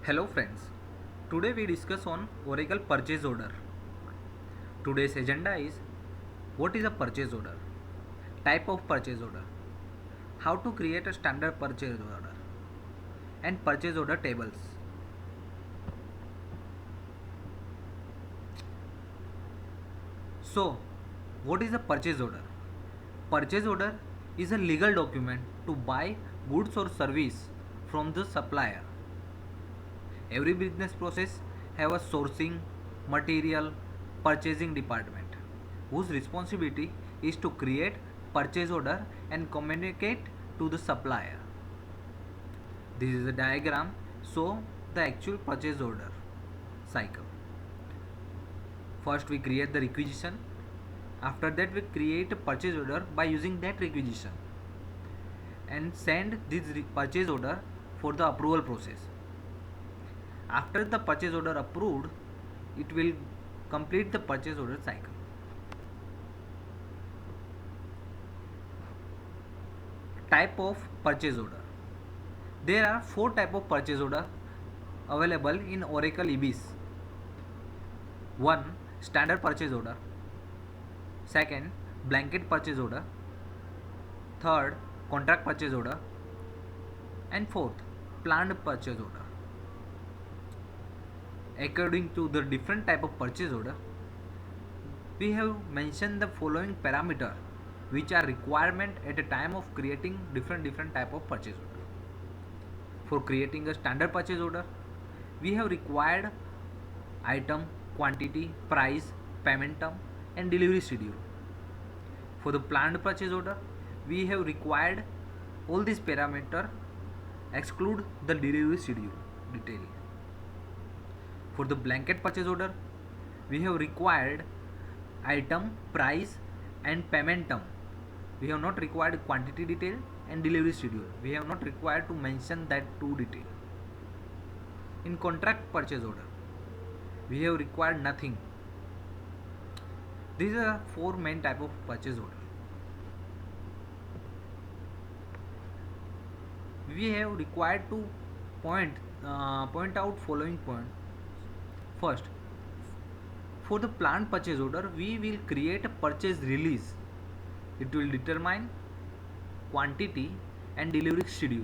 Hello friends, today we discuss on Oracle purchase order. Today's agenda is what is a purchase order, type of purchase order, how to create a standard purchase order, and purchase order tables. So, what is a purchase order? Purchase order is a legal document to buy goods or service from the supplier. Every business process have a sourcing, material, purchasing department whose responsibility is to create purchase order and communicate to the supplier. This is a diagram so the actual purchase order cycle. First we create the requisition. After that we create a purchase order by using that requisition and send this purchase order for the approval process. After the purchase order approved, it will complete the purchase order cycle. Type of purchase order. There are 4 type of purchase order available in Oracle EBS. 1. Standard purchase order. 2nd. Blanket purchase order. 3rd. Contract purchase order. And 4th. Planned purchase order. According to the different type of purchase order, we have mentioned the following parameter which are requirement at a time of creating different type of purchase order. For creating a standard purchase order, we have required item, quantity, price, payment term and delivery schedule. For the planned purchase order, we have required all these parameter exclude the delivery schedule detail. For the blanket purchase order, we have required item, price and payment term. We have not required quantity detail and delivery schedule. We have not required to mention that two detail. In contract purchase order, we have required nothing. These are 4 main type of purchase order. We have required to point out following point. First, for the planned purchase order, we will create a purchase release. It will determine quantity and delivery schedule.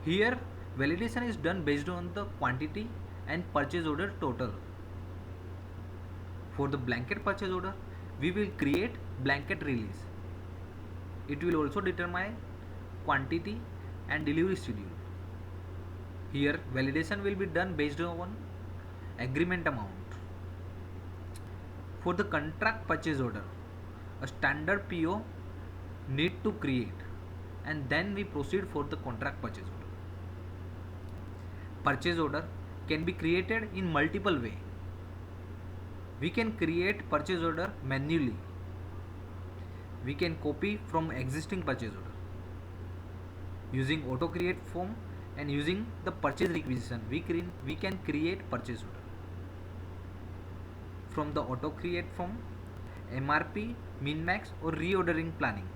Here, validation is done based on the quantity and purchase order total. For the blanket purchase order, we will create blanket release. It will also determine quantity and delivery schedule. Here, validation will be done based on agreement amount. For the contract purchase order, a standard PO need to create and then we proceed for the contract purchase order. Purchase order can be created in multiple way. We can create purchase order manually. We can copy from existing purchase order. Using auto create form and using the purchase requisition, we can create purchase order. From the auto create form, MRP, min max or reordering planning.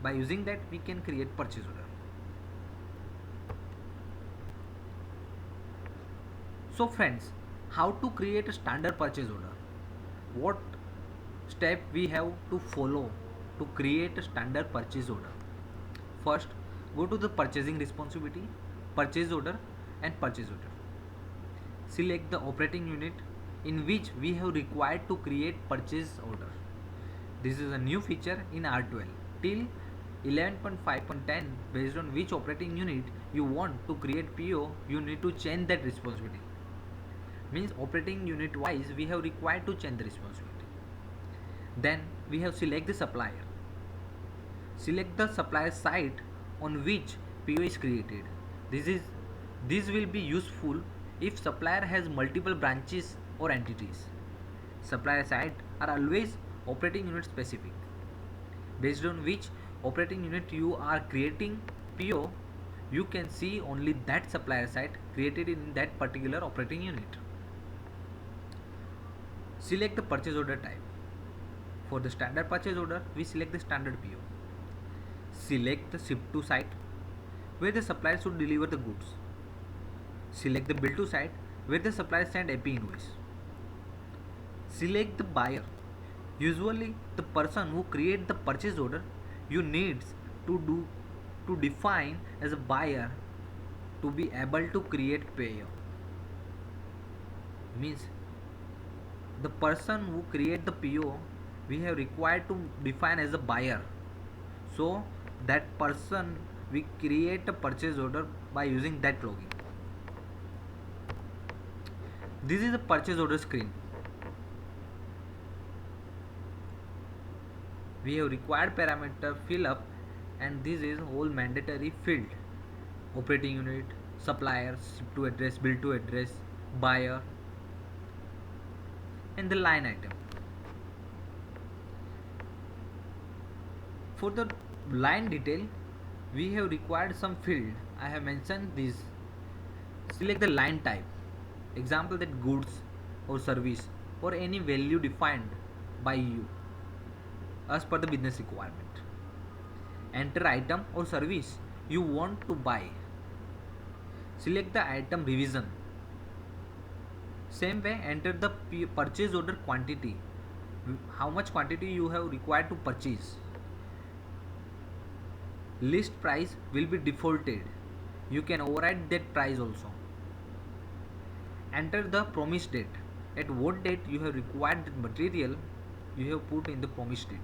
By using that, we can create purchase order. So friends, how to create a standard purchase order? What step we have to follow to create a standard purchase order? First, go to the purchasing responsibility, purchase order and purchase order. Select the operating unit in which we have required to create purchase order. This is a new feature in R12 till 11.5.10. Based on which operating unit you want to create PO, you need to change that responsibility. Means operating unit wise we have required to change the responsibility. Then we have select the supplier. Select the supplier site on which PO is created. This will be useful if supplier has multiple branches or entities. Supplier site are always operating unit specific. Based on which operating unit you are creating PO, you can see only that supplier site created in that particular operating unit. Select the purchase order type. For the standard purchase order, we select the standard PO. Select the ship to site where the supplier should deliver the goods. Select the bill to site where the supplier send AP invoice. Select the buyer. Usually the person who create the purchase order you needs to define as a buyer to be able to create payer. Means the person who create the PO we have required to define as a buyer. So that person we create a purchase order by using that login. This is the purchase order screen. We have required parameter fill up, and this is whole mandatory field: operating unit, supplier, ship to address, bill to address, buyer, and the line item. For the line detail we have required some field. I have mentioned this. Select the line type, example that goods or service or any value defined by you as per the business requirement. Enter item or service you want to buy. Select the item revision. Same way, enter the purchase order quantity, how much quantity you have required to purchase. List price will be defaulted. You can override that price also. Enter the promise date. At what date you have required the material you have put in the promise date.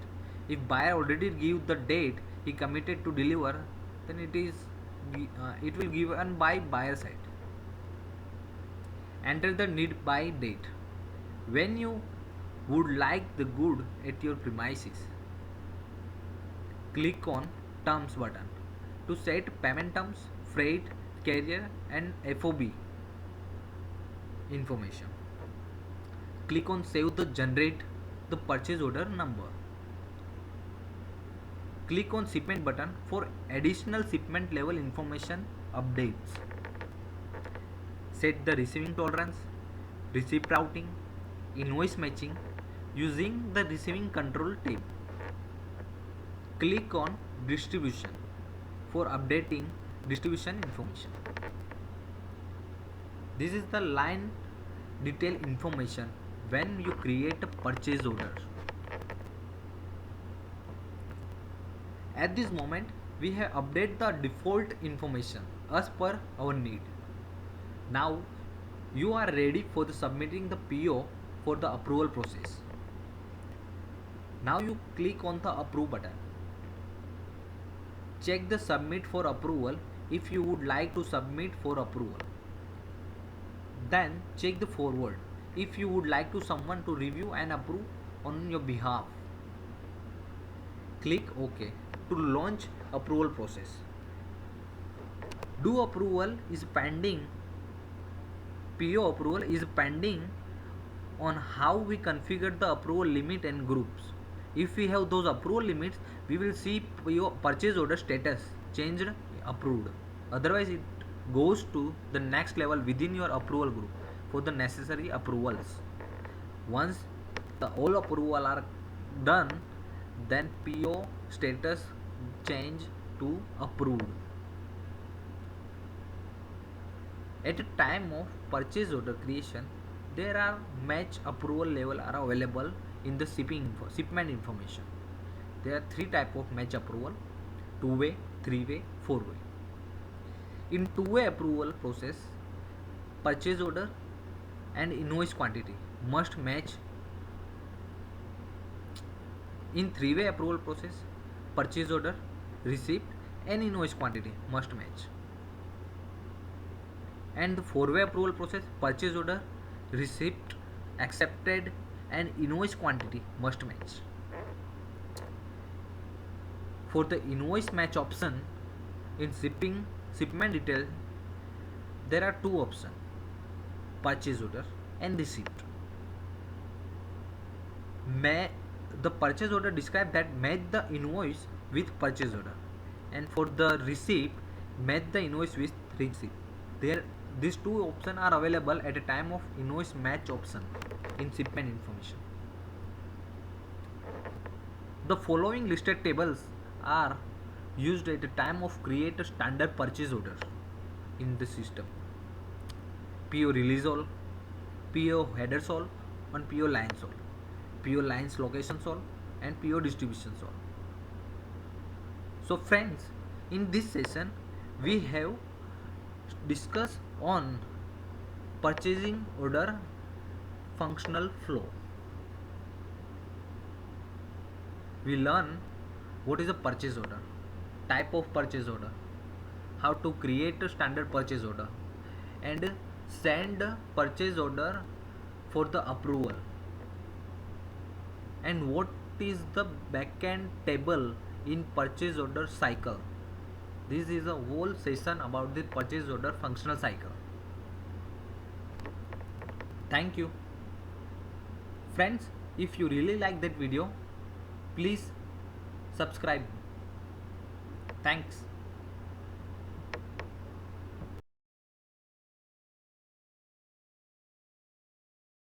If buyer already give the date he committed to deliver, then it will given by buyer side. Enter the need by date. When you would like the good at your premises. Click on terms button to set payment terms, freight, carrier and FOB information. Click on save the generate the purchase order number. Click on shipment button for additional shipment level information updates. Set the receiving tolerance, receipt routing, invoice matching using the receiving control tab. Click on distribution for updating distribution information. This is the line detail information when you create a purchase order. At this moment we have updated the default information as per our need. Now you are ready for the submitting the PO for the approval process. Now you click on the approve button. Check the submit for approval if you would like to submit for approval. Then check the forward if you would like to someone to review and approve on your behalf. Click OK to launch approval process. Do approval is pending. PO approval is pending on how we configure the approval limit and groups. If we have those approval limits, we will see your purchase order status changed, approved. Otherwise it goes to the next level within your approval group for the necessary approvals. Once the all approval are done, then PO status change to approved. At the time of purchase order creation, there are match approval level are available in the shipment information. There are three type of match approval: two-way, three-way, four-way. In two-way approval process, purchase order and invoice quantity must match. In three-way approval process, purchase order, receipt and invoice quantity must match. And the four-way approval process, purchase order, receipt, accepted and invoice quantity must match. For the invoice match option in shipment detail, there are two options: purchase order and receipt. The purchase order describe that match the invoice with purchase order, and for the receipt match the invoice with receipt. These two options are available at a time of invoice match option in shipment information. The following listed tables are used at the time of create a standard purchase order in the system. PO release all, PO header all, and PO lines all, PO lines location all, and PO distribution all. So friends, in this session we have discussed on purchasing order functional flow. We learn what is a purchase order, type of purchase order, how to create a standard purchase order, and send a purchase order for the approval, and what is the backend table in purchase order cycle. This is a whole session about the purchase order functional cycle. Thank you. Friends, if you really like that video, please subscribe. Thanks.